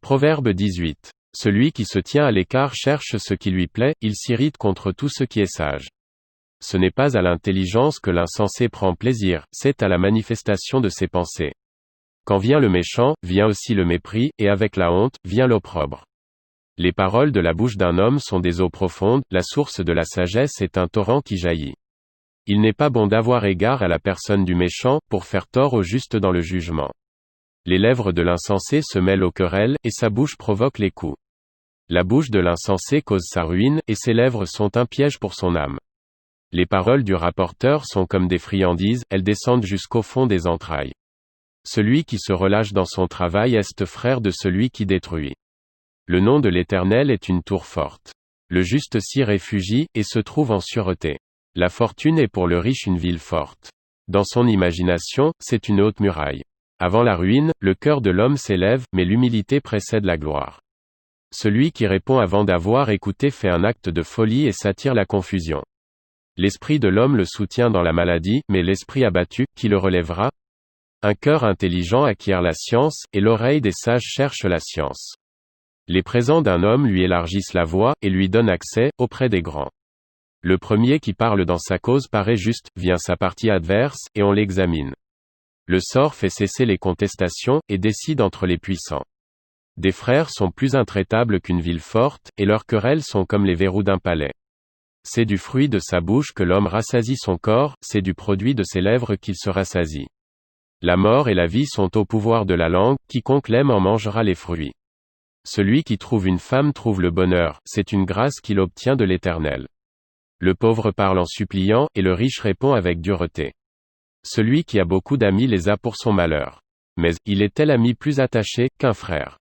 Proverbe 18. Celui qui se tient à l'écart cherche ce qui lui plaît, il s'irrite contre tout ce qui est sage. Ce n'est pas à l'intelligence que l'insensé prend plaisir, c'est à la manifestation de ses pensées. Quand vient le méchant, vient aussi le mépris, et avec la honte, vient l'opprobre. Les paroles de la bouche d'un homme sont des eaux profondes, la source de la sagesse est un torrent qui jaillit. Il n'est pas bon d'avoir égard à la personne du méchant, pour faire tort au juste dans le jugement. Les lèvres de l'insensé se mêlent aux querelles, et sa bouche provoque les coups. La bouche de l'insensé cause sa ruine, et ses lèvres sont un piège pour son âme. Les paroles du rapporteur sont comme des friandises, elles descendent jusqu'au fond des entrailles. Celui qui se relâche dans son travail est frère de celui qui détruit. Le nom de l'Éternel est une tour forte. Le juste s'y réfugie, et se trouve en sûreté. La fortune est pour le riche une ville forte. Dans son imagination, c'est une haute muraille. Avant la ruine, le cœur de l'homme s'élève, mais l'humilité précède la gloire. Celui qui répond avant d'avoir écouté fait un acte de folie et s'attire la confusion. L'esprit de l'homme le soutient dans la maladie, mais l'esprit abattu, qui le relèvera? Un cœur intelligent acquiert la science, et l'oreille des sages cherche la science. Les présents d'un homme lui élargissent la voie, et lui donnent accès, auprès des grands. Le premier qui parle dans sa cause paraît juste, vient sa partie adverse, et on l'examine. Le sort fait cesser les contestations, et décide entre les puissants. Des frères sont plus intraitables qu'une ville forte, et leurs querelles sont comme les verrous d'un palais. C'est du fruit de sa bouche que l'homme rassasie son corps, c'est du produit de ses lèvres qu'il se rassasie. La mort et la vie sont au pouvoir de la langue, quiconque l'aime en mangera les fruits. Celui qui trouve une femme trouve le bonheur, c'est une grâce qu'il obtient de l'Éternel. Le pauvre parle en suppliant, et le riche répond avec dureté. Celui qui a beaucoup d'amis les a pour son malheur. Mais, il est tel ami plus attaché, qu'un frère.